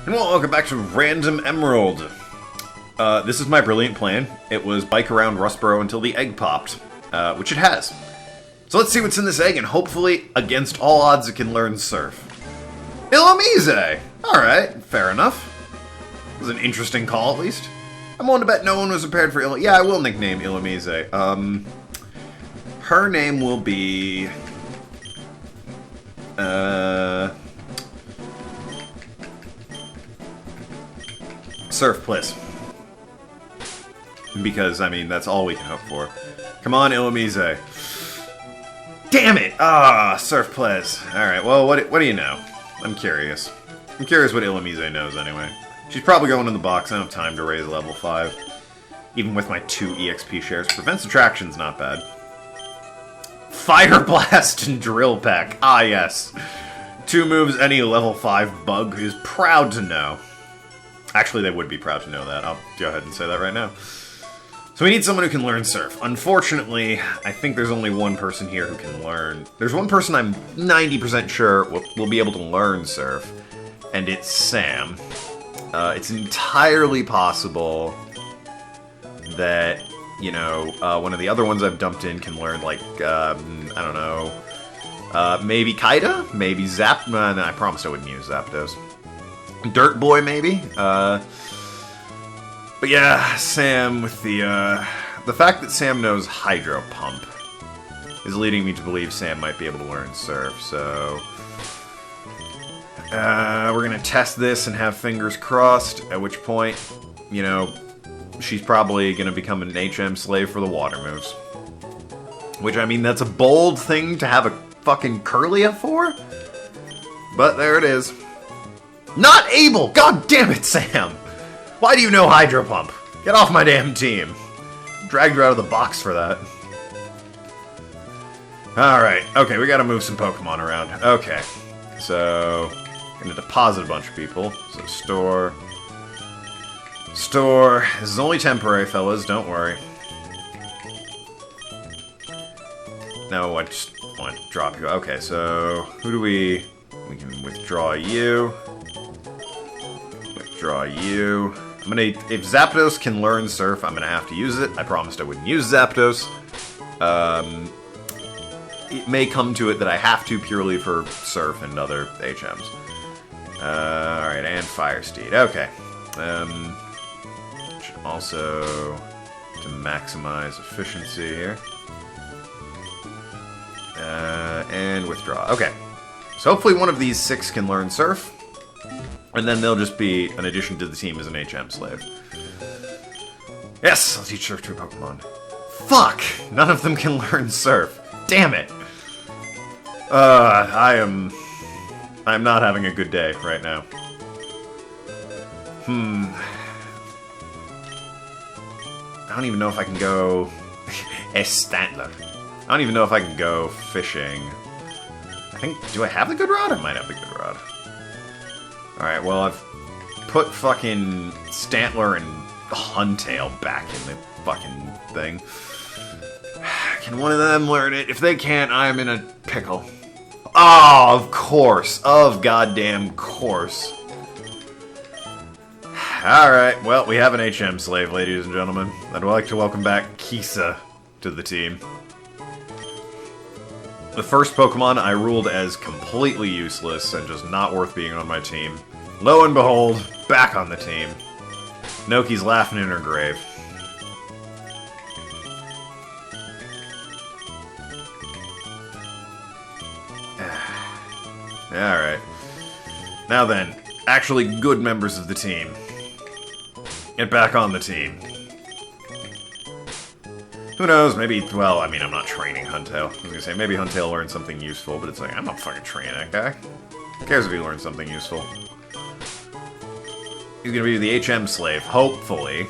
And welcome back to Random Emerald. This is my brilliant plan. It was bike around Rustboro until the egg popped, which it has. So let's see what's in this egg, and hopefully, against all odds, it can learn Surf. Illumise! Alright, fair enough. It was an interesting call, at least. I'm willing to bet no one was prepared for Yeah, I will nickname Illumise. Her name will be... Surf, please. Because, I mean, that's all we can hope for. Come on, Illumise. Damn it! Surf, please. Alright, well, what do you know? I'm curious. I'm curious what Illumise knows, anyway. She's probably going in the box. I don't have time to raise level 5. Even with my 2 EXP shares. Prevents attraction's not bad. Fire Blast and Drill Peck. Ah, yes. 2 moves any level 5 bug is proud to know. Actually, they would be proud to know that. I'll go ahead and say that right now. So we need someone who can learn Surf. Unfortunately, I think there's only one person here who can learn. There's one person I'm 90% sure will be able to learn Surf, and it's Sam. It's entirely possible that, you know, one of the other ones I've dumped in can learn, like, I don't know, maybe Kaida? Maybe Zap... no, I promised I wouldn't use Zapdos. Dirt Boy, maybe? But yeah, Sam with the fact that Sam knows Hydro Pump is leading me to believe Sam might be able to learn Surf, so... we're gonna test this and have fingers crossed, at which point, you know, she's probably gonna become an HM slave for the water moves. Which, I mean, that's a bold thing to have a fucking Kirlia for? But there it is. Not able! God damn it, Sam! Why do you know Hydro Pump? Get off my damn team. Dragged her out of the box for that. Alright, okay, we gotta move some Pokemon around. Okay, so... I'm gonna deposit a bunch of people. So store... Store... This is only temporary, fellas, don't worry. No, I just want to drop you. Okay, so... Who do we... We can withdraw you. Withdraw you. I'm gonna... If Zapdos can learn Surf, I'm gonna have to use it. I promised I wouldn't use Zapdos. It may come to it that I have to purely for Surf and other HMs. Alright, and Fire Steed. Okay. Should also... to maximize efficiency here. And withdraw. Okay. So hopefully one of these 6 can learn Surf. And then they'll just be an addition to the team as an HM slave. Yes! I'll teach Surf to a Pokemon. Fuck! None of them can learn Surf. Damn it! I'm not having a good day right now. I don't even know if I can go... Estantler. I don't even know if I can go fishing. I think... Do I have the good rod? I might have the good rod. Alright, well, I've put fucking Stantler and Huntail back in the fucking thing. Can one of them learn it? If they can't, I'm in a pickle. Oh, of course. Of goddamn course. Alright, well, we have an HM slave, ladies and gentlemen. I'd like to welcome back Kisa to the team. The first Pokemon I ruled as completely useless and just not worth being on my team. Lo and behold, back on the team. Noki's laughing in her grave. Alright. Now then, actually good members of the team. Get back on the team. Who knows, maybe, well, I mean, I'm not training Huntail. I was gonna say, maybe Huntail learned something useful, but it's like, I'm not fucking training that guy. Who cares if he learns something useful? He's gonna be the HM slave, hopefully.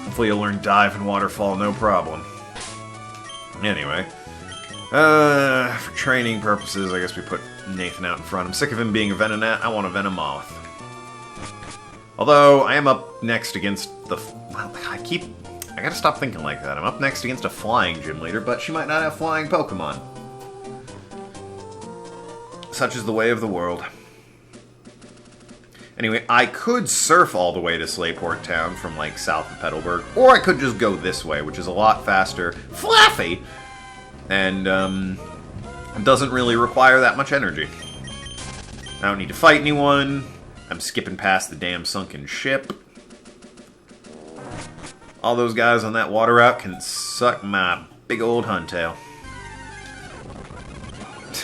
Hopefully he'll learn Dive and Waterfall, no problem. Anyway. For training purposes, I guess we put Nathan out in front. I'm sick of him being a Venonat, I want a Venomoth. Although, I am up next against the... Well, I gotta stop thinking like that. I'm up next against a flying gym leader, but she might not have flying Pokemon. such is the way of the world. Anyway, I could surf all the way to Slayport Town from, like, south of Petalburg, or I could just go this way, which is a lot faster, fluffy, and, doesn't really require that much energy. I don't need to fight anyone. I'm skipping past the damn sunken ship. All those guys on that water route can suck my big old huntail.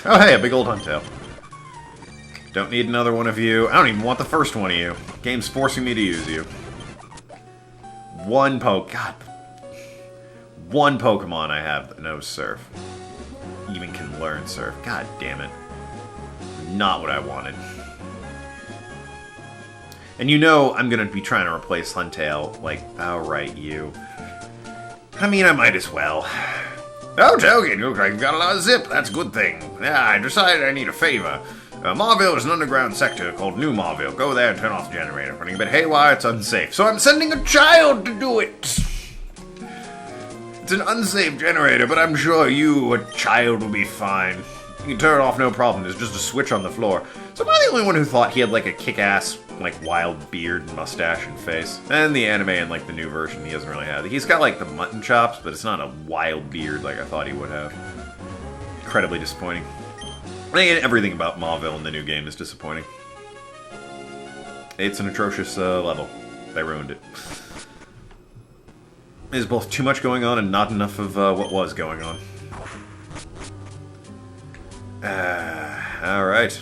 Oh, hey, a big old huntail. Don't need another one of you. I don't even want the first one of you. Game's forcing me to use you. One God. One Pokemon I have that knows Surf. Even can learn Surf. God damn it. Not what I wanted. And you know I'm gonna be trying to replace Huntail. Like, alright, you. I mean, I might as well. Oh, Togen, you look like you've got a lot of zip. That's a good thing. Yeah, I decided I need a favor. Mauville is an underground sector called New Mauville. Go there and turn off the generator. Running a bit haywire, it's unsafe. So I'm sending a child to do it! It's an unsafe generator, but I'm sure you, a child, will be fine. You can turn it off, no problem. There's just a switch on the floor. So am I the only one who thought he had, like, a kick-ass, like, wild beard and mustache and face? And the anime and, like, the new version, he doesn't really have. He's got, like, the mutton chops, but it's not a wild beard like I thought he would have. Incredibly disappointing. I think everything about Mauville in the new game is disappointing. It's an atrocious level. They ruined it. There's both too much going on and not enough of what was going on. Alright.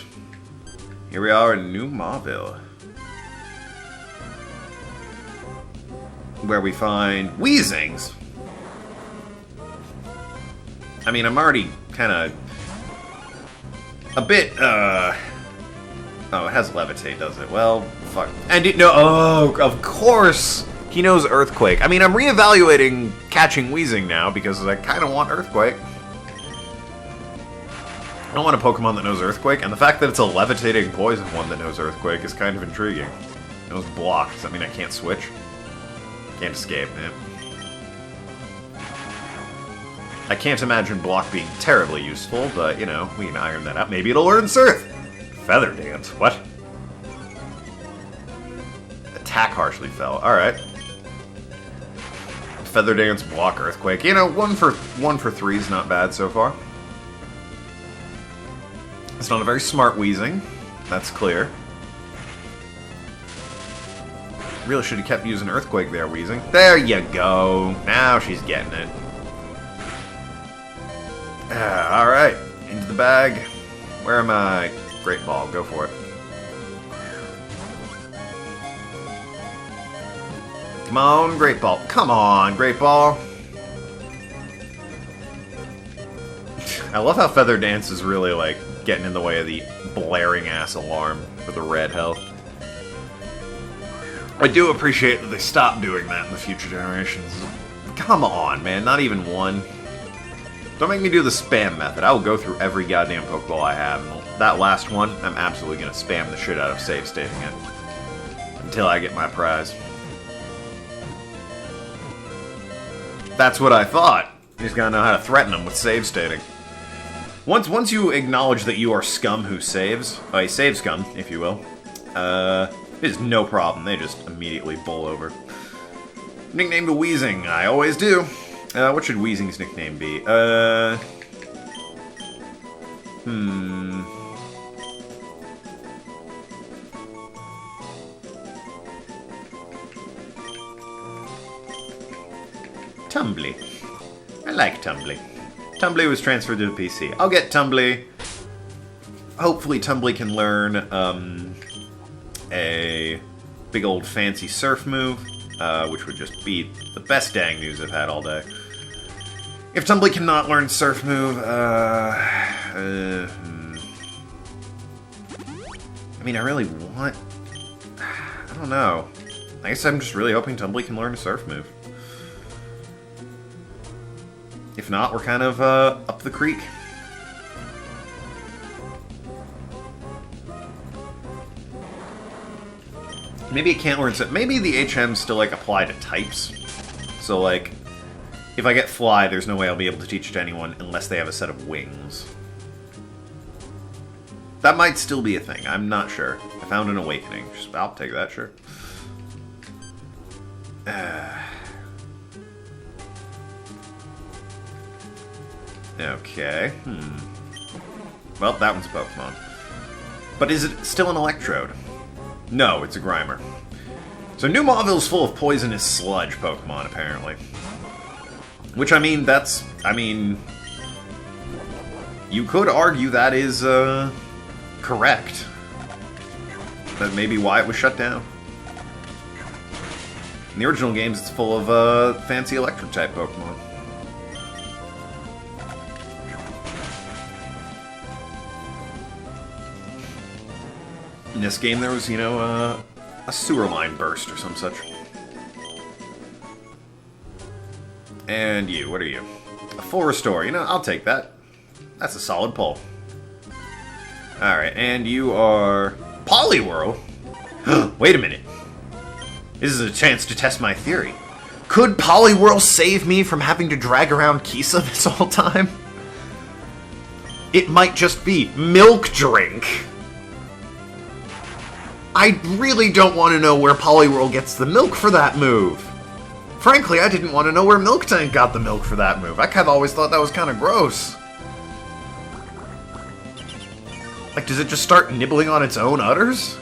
Here we are in New Mauville. Where we find Weezings. I mean, I'm already kind of a bit, oh, it has Levitate, does it? Well, fuck. And oh, of course, he knows Earthquake. I mean, I'm reevaluating catching Weezing now, because I kind of want Earthquake. I don't want a Pokemon that knows Earthquake, and the fact that it's a levitating poison one that knows Earthquake is kind of intriguing. It knows Block. Does that mean I can't switch? Can't escape, man. I can't imagine Block being terribly useful, but, you know, we can iron that out. Maybe it'll learn Surf! Feather Dance, what? Attack harshly fell, alright. Feather Dance, Block, Earthquake. You know, one for 3 is not bad so far. It's not a very smart Weezing, that's clear. Really should have kept using Earthquake there, Weezing. There you go! Now she's getting it. Alright, into the bag. Where am I? Great Ball, go for it. Come on, Great Ball. Come on, Great Ball. I love how Feather Dance is really, like, getting in the way of the blaring-ass alarm for the red health. I do appreciate that they stopped doing that in the future generations. Come on, man, not even one. Don't make me do the spam method. I will go through every goddamn Pokeball I have. And that last one, I'm absolutely going to spam the shit out of save stating it. Until I get my prize. That's what I thought. You just gotta know how to threaten them with save stating. Once you acknowledge that you are scum who saves, a save scum, if you will, it's no problem. They just immediately bowl over. Nickname to Weezing. I always do. What should Weezing's nickname be? Tumbly. I like Tumbly. Tumbly was transferred to the PC. I'll get Tumbly. Hopefully Tumbly can learn, a big old fancy surf move, which would just be the best dang news I've had all day. If Tumbly cannot learn surf move, I mean, I really want... I don't know. I guess I'm just really hoping Tumbly can learn a surf move. If not, we're kind of, up the creek. Maybe it can't learn... Maybe the HMs still, like, apply to types. So, like, if I get Fly, there's no way I'll be able to teach it to anyone unless they have a set of wings. That might still be a thing. I'm not sure. I found an awakening. I'll take that, sure. Okay. Well, that one's a Pokemon. But is it still an Electrode? No, it's a Grimer. So New Mauville's full of poisonous sludge Pokemon, apparently. Which, I mean, that's... I mean... You could argue that is, correct. That may be why it was shut down. In the original games, it's full of, fancy Electric-type Pokemon. In this game, there was, you know, a sewer line burst or some such. And you, what are you? A full restore. You know, I'll take that. That's a solid pull. Alright, and you are... Poliwhirl? Wait a minute. This is a chance to test my theory. Could Poliwhirl save me from having to drag around Kisa this whole time? It might just be Milk Drink. I really don't want to know where Poliwhirl gets the milk for that move. Frankly, I didn't want to know where Miltank got the milk for that move. I kind of always thought that was kind of gross. Like, does it just start nibbling on its own udders?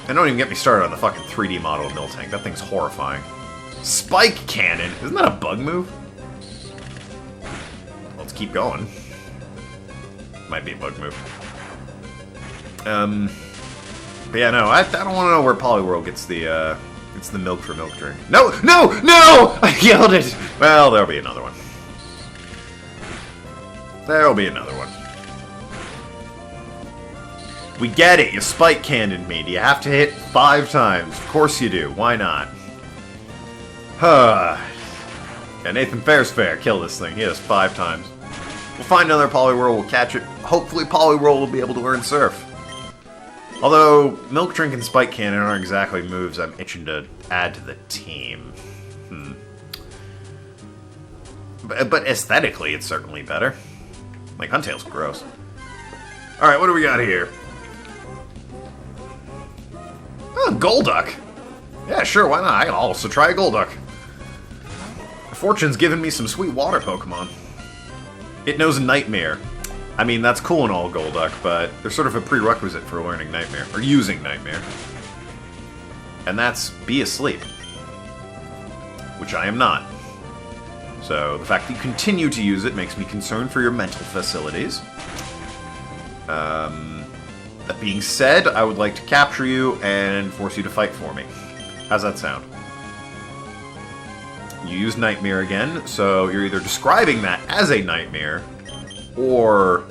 And don't even get me started on the fucking 3D model of Miltank. That thing's horrifying. Spike Cannon! Isn't that a bug move? Let's keep going. Might be a bug move. But yeah, no, I don't want to know where Poliwhirl gets the milk for Milk Drink. No! No! No! I yelled it! Well, there'll be another one. There'll be another one. We get it, you Spike Cannoned me. Do you have to hit 5 times? Of course you do. Why not? Yeah, Nathan Fair's fair. Kill this thing. He has 5 times. We'll find another Poliwhirl, we'll catch it. Hopefully Poliwhirl will be able to learn Surf. Although, Milk Drink and Spike Cannon aren't exactly moves I'm itching to add to the team. But aesthetically, it's certainly better. Like, Huntail's gross. Alright, what do we got here? Oh, Golduck! Yeah, sure, why not? I can also try a Golduck. Fortune's given me some sweet water Pokemon. It knows Nightmare. I mean, that's cool and all, Golduck, but there's sort of a prerequisite for learning Nightmare, or using Nightmare. And that's be asleep. Which I am not. So, the fact that you continue to use it makes me concerned for your mental facilities. That being said, I would like to capture you and force you to fight for me. How's that sound? You use Nightmare again, so you're either describing that as a Nightmare, or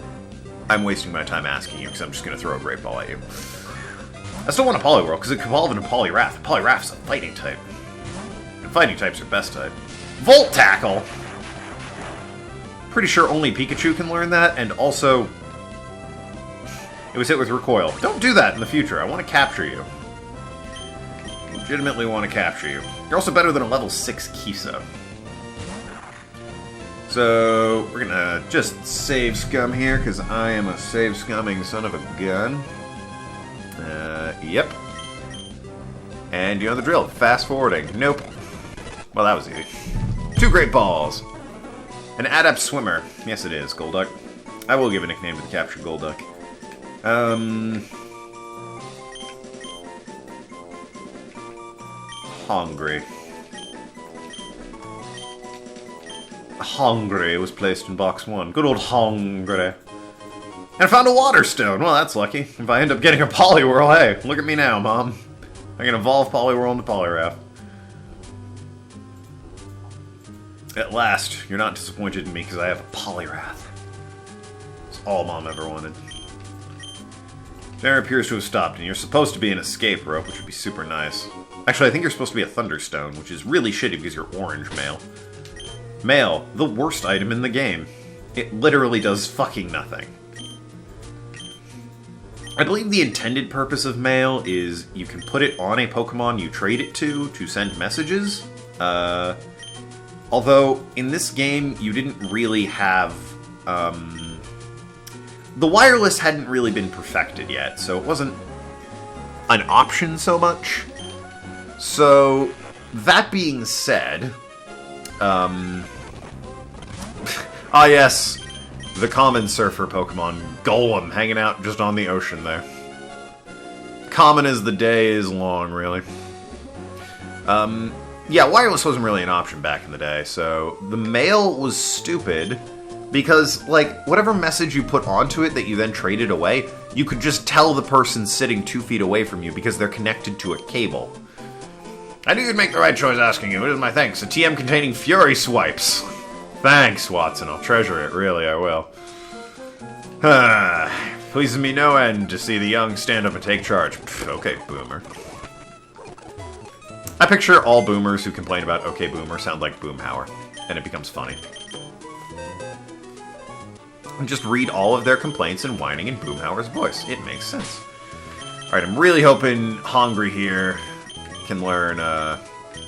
I'm wasting my time asking you, because I'm just going to throw a Great Ball at you. I still want a Poliwhirl, because it can evolve into Poliwrath. Poliwrath's a fighting type. And fighting types are best type. Volt Tackle! Pretty sure only Pikachu can learn that, and also... it was hit with Recoil. Don't do that in the future. I want to capture you. Legitimately want to capture you. You're also better than a level 6 Kisa. So, we're gonna just save scum here, because I am a save-scumming son of a gun. Yep. And you know the drill. Fast-forwarding. Nope. Well, that was easy. 2 Great Balls. An Adept Swimmer. Yes, it is, Golduck. I will give a nickname to the captured Golduck. Hungry. Hungry was placed in box 1. Good old Hungry. And I found a Water Stone. Well, that's lucky. If I end up getting a Poliwhirl, hey, look at me now, Mom. I can evolve Poliwhirl into Poliwrath. At last, you're not disappointed in me because I have a Poliwrath. It's all Mom ever wanted. There appears to have stopped, and you're supposed to be an escape rope, which would be super nice. Actually, I think you're supposed to be a Thunderstone, which is really shitty because you're orange, Male. Male, the worst item in the game. It literally does fucking nothing. I believe the intended purpose of Male is you can put it on a Pokemon you trade it to send messages. Although, in this game, you didn't really have, the wireless hadn't really been perfected yet, so it wasn't an option so much. So, that being said, ah yes, the common surfer Pokemon, Golem, hanging out just on the ocean there. Common as the day is long, really. Yeah, wireless wasn't really an option back in the day, so the mail was stupid because, like, whatever message you put onto it that you then traded away, you could just tell the person sitting 2 feet away from you because they're connected to a cable. I knew you'd make the right choice asking you. It is my thanks. A TM containing Fury Swipes. Thanks, Watson. I'll treasure it. Really, I will. Pleases me no end to see the young stand up and take charge. Pff, okay, Boomer. I picture all boomers who complain about okay Boomer sound like Boomhauer, and it becomes funny. And just read all of their complaints and whining in Boomhauer's voice. It makes sense. Alright, I'm really hoping Hongry here can learn,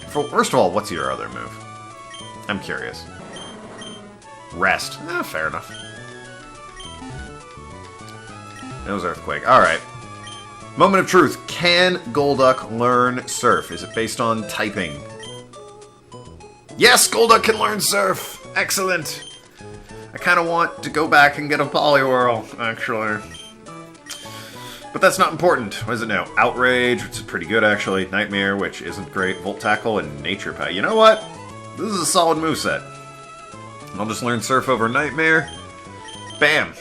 first of all, what's your other move? I'm curious. Rest. Fair enough. That was Earthquake. Alright. Moment of truth. Can Golduck learn Surf? Is it based on typing? Yes, Golduck can learn Surf! Excellent! I kind of want to go back and get a Poliwhirl, actually. But that's not important. What is it now? Outrage, which is pretty good, actually. Nightmare, which isn't great. Volt Tackle, and Nature Pie. You know what? This is a solid moveset. I'll just learn Surf over Nightmare. Bam!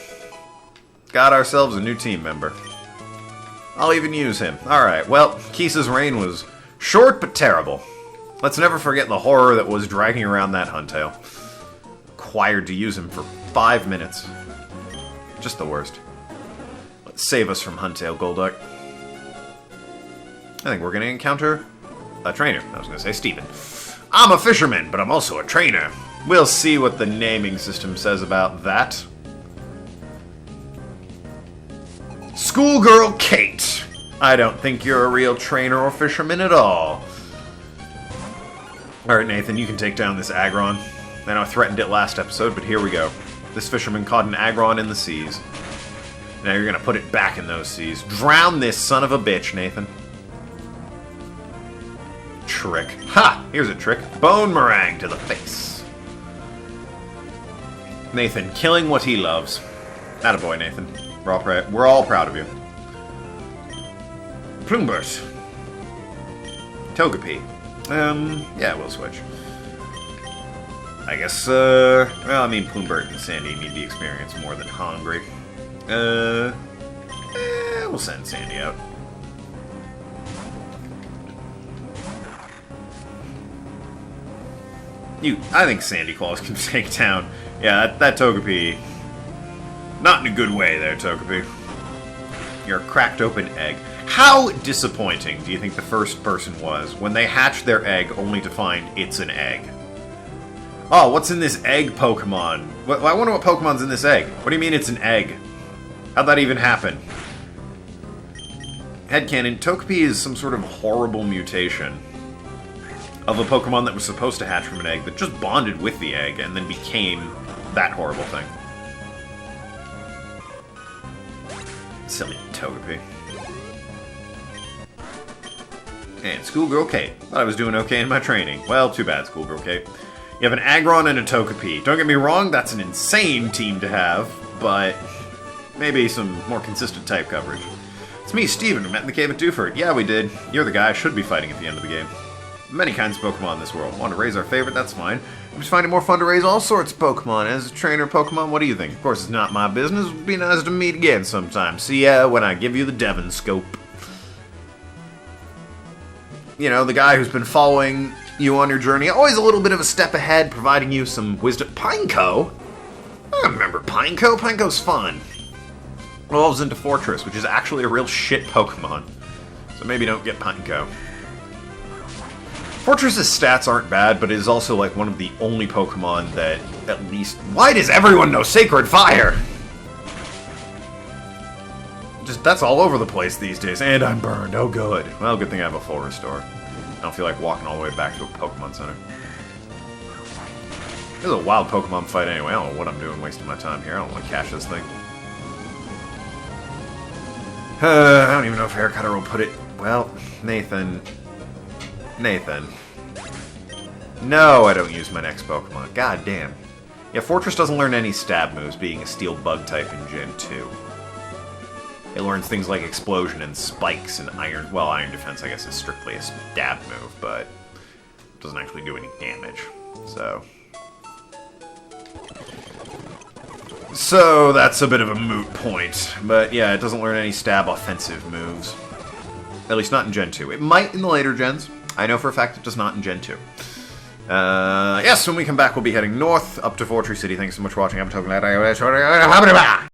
Got ourselves a new team member. I'll even use him. Alright, well, Kisa's reign was short but terrible. Let's never forget the horror that was dragging around that Huntail. Required to use him for 5 minutes. Just the worst. Let's save us from Huntail, Golduck. I think we're going to encounter a trainer. I was going to say Steven. I'm a fisherman, but I'm also a trainer. We'll see what the naming system says about that. Schoolgirl Kate. I don't think you're a real trainer or fisherman at all. Alright, Nathan, you can take down this Aggron. I know I threatened it last episode, but here we go. This fisherman caught an Aggron in the seas. Now you're gonna put it back in those seas. Drown this son of a bitch, Nathan. Trick. Ha! Here's a trick. Bone Meringue to the face. Nathan, killing what he loves. Attaboy, Nathan. We're all proud of you. Plumbert. Togepi. Yeah, we'll switch. I guess, well, I mean, Plumbert and Sandy need the experience more than Hongry. We'll send Sandy out. I think Sandy Claus can take down. Yeah, that Togepi. Not in a good way there, Togepi. You're a cracked open egg. How disappointing do you think the first person was when they hatched their egg only to find it's an egg? Oh, what's in this egg Pokemon? I wonder what Pokemon's in this egg. What do you mean it's an egg? How'd that even happen? Headcanon, Togepi is some sort of horrible mutation of a Pokemon that was supposed to hatch from an egg that just bonded with the egg and then became that horrible thing. Silly Togepi. And Schoolgirl Kate. Thought I was doing okay in my training. Well, too bad, Schoolgirl Kate. You have an Aggron and a Togepi. Don't get me wrong, that's an insane team to have, but maybe some more consistent type coverage. It's me, Steven. We met in the cave at Dewford. Yeah, we did. You're the guy I should be fighting at the end of the game. Many kinds of Pokemon in this world. Want to raise our favorite? That's fine. I'm just finding more fun to raise all sorts of Pokemon. As a trainer of Pokemon, what do you think? Of course, it's not my business. It would be nice to meet again sometime. See ya when I give you the Devon Scope. You know, the guy who's been following you on your journey, always a little bit of a step ahead, providing you some wisdom. Pineco? I remember Pineco. Pineco's fun. Evolves into Fortress, which is actually a real shit Pokemon. So maybe don't get Pineco. Fortress's stats aren't bad, but it is also like one of the only Pokemon that at least... Why does everyone know Sacred Fire? Just, that's all over the place these days. And I'm burned. Oh, good. Well, good thing I have a full restore. I don't feel like walking all the way back to a Pokemon Center. This is a wild Pokemon fight anyway. I don't know what I'm doing wasting my time here. I don't want to catch this thing. I don't even know if Haircutter will put it... Well, Nathan. No, I don't use my next Pokemon. God damn. Yeah, Fortress doesn't learn any stab moves, being a steel bug type in Gen 2. It learns things like Explosion and Spikes and Iron... Well, Iron Defense, I guess, is strictly a stab move, but it doesn't actually do any damage. So that's a bit of a moot point. But yeah, it doesn't learn any stab offensive moves. At least not in Gen 2. It might in the later gens. I know for a fact it does not in Gen 2. Yes, when we come back, we'll be heading north up to Fortress City. Thanks so much for watching. I'm talking about